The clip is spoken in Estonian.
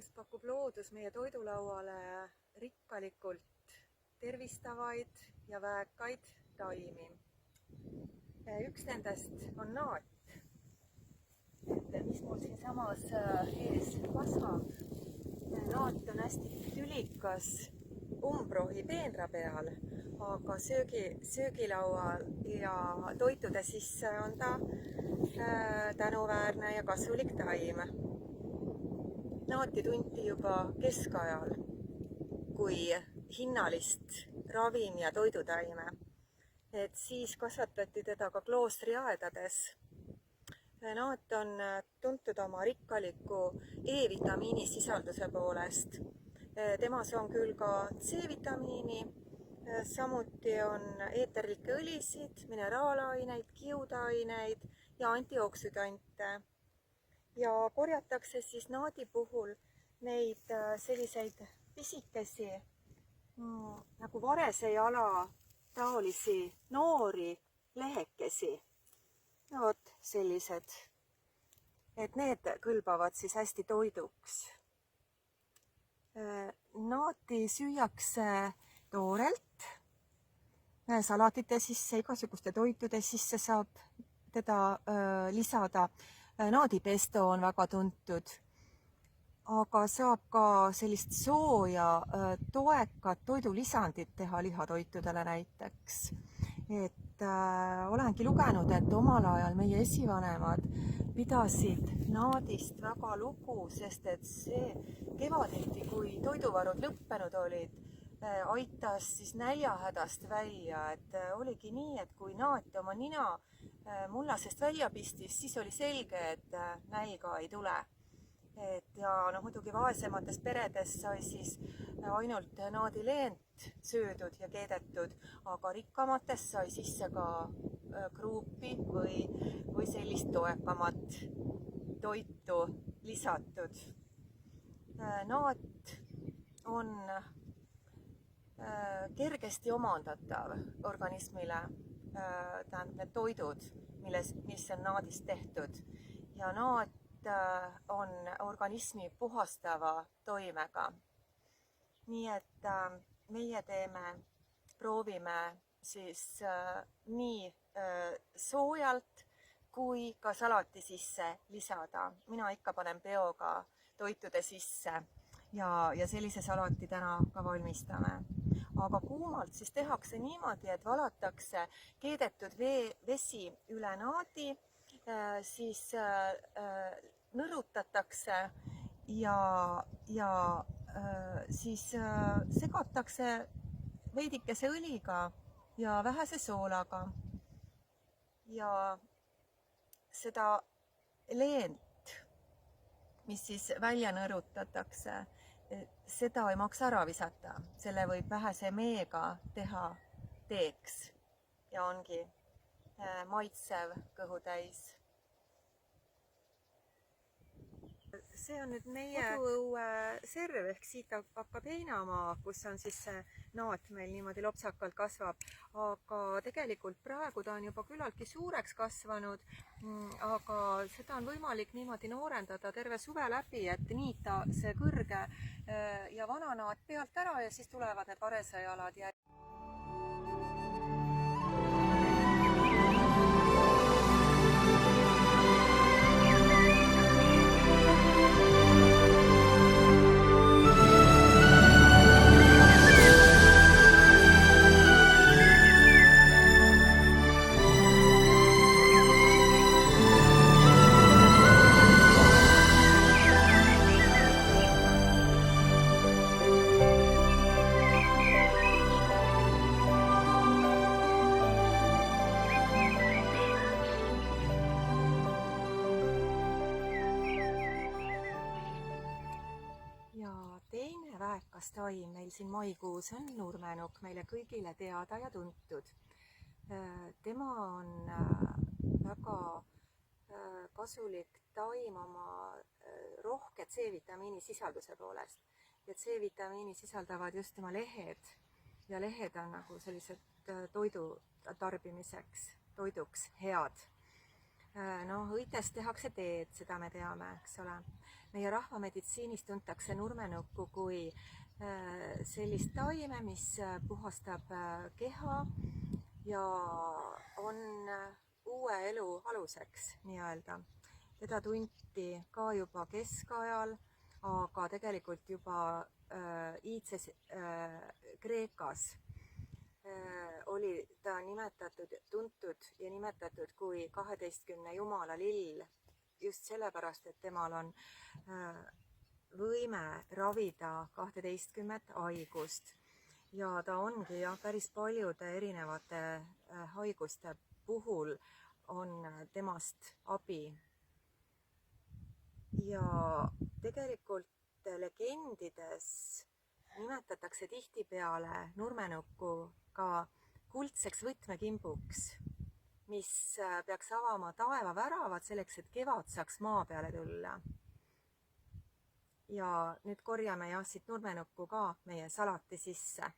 elus pakub loodus meie toidulauale rikkalikult tervistavaid ja väekaid taimi. Üks nendest on naat. Mis mul siinsamas ees kasvab? Naat on hästi tülikas umbrohi peenra peal, aga söögilaual ja toitude sisse on ta tänuväärne ja kasulik taim. Naati tunti juba keskajal kui hinnalist ravim- ja toidutaime. Et siis kasvatati teda ka kloostriaedades. Naat on tuntud oma rikkaliku E-vitamiini sisalduse poolest. Temas on küll ka C-vitamiini, samuti on eeterlikke õlisid, mineraalaineid, kiudaineid ja antioksüdante. Ja korjatakse siis naadi puhul neid selliseid pisikesi nagu varesejala taolisi noori lehekesi. No vot sellised, et need kõlbavad siis hästi toiduks. Naati süüakse toorelt, salatite sisse, igasuguste toitude sisse saab teda lisada. Naadipesto on väga tuntud, aga saab ka sellist sooja toekat toidulisandit teha lihatoitudele näiteks. Et olengi lugenud, et omal ajal meie esivanemad pidasid naadist väga lugu, sest et see kevaditi, kui toiduvarud lõppenud olid, aitas siis näljahädast välja. Et oligi nii, et kui naat oma nina mullasest välja pistis, siis oli selge, et nälga ei tule. Ja muidugi vaesemates peredes sai siis ainult naadileent söödud ja keedetud, aga rikkamates sai sisse ka kruupi või sellist toekamat toitu lisatud. Naat on kergesti omandatav organismile, tähendab need toidud, mis on naadist tehtud. Ja naat on organismi puhastava toimega. Nii et meie proovime siis nii soojalt kui ka salati sisse lisada. Mina ikka panen peoga toitude sisse ja sellise salati täna ka valmistame. Aga kuumalt siis tehakse niimoodi, et valatakse keedetud vesi üle naadi, siis nõrutatakse ja siis segatakse veidikese õliga ja vähese soolaga. Ja seda leent, mis siis välja nõrutatakse, seda ei maksa ära visata. Selle võib vähese meega teha teeks ja ongi maitsev kõhutäis. See on nüüd meie koduõue serv, ehk siit hakkab heinamaa, kus on siis see naat meil niimoodi lopsakalt kasvab. Aga tegelikult praegu ta on juba küllaltki suureks kasvanud, aga seda on võimalik niimoodi noorendada terve suve läbi, et niita see kõrge ja vana naat pealt ära ja siis tulevad need varesejalad ja taim meil siin maikuus on nurmenukk, meile kõigile teada ja tuntud. Tema on väga kasulik taim oma rohke C-vitamiini sisalduse poolest. Ja C-vitamiini sisaldavad just tema lehed ja lehed on nagu sellised toidu tarbimiseks, toiduks head. noh, õitest tehakse teed, seda me teame, eks ole. meie rahvameditsiinis tuntakse nurmenukku kui sellist taime, mis puhastab keha ja on uue elu aluseks nii-öelda. teda tunti ka juba keskajal, aga tegelikult juba iidses Kreekas oli ta tuntud ja nimetatud kui 12 jumala lill just sellepärast, et temal on võime ravida 12 haigust ja ta ongi jah, päris paljude erinevate haiguste puhul on temast abi. ja tegelikult legendides nimetatakse tihtipeale nurmenukku ka kuldseks võtmekimbuks, mis peaks avama taevaväravad selleks, et kevad saaks maa peale tulla. ja nüüd korjame jah siit nurmenukku ka meie salati sisse.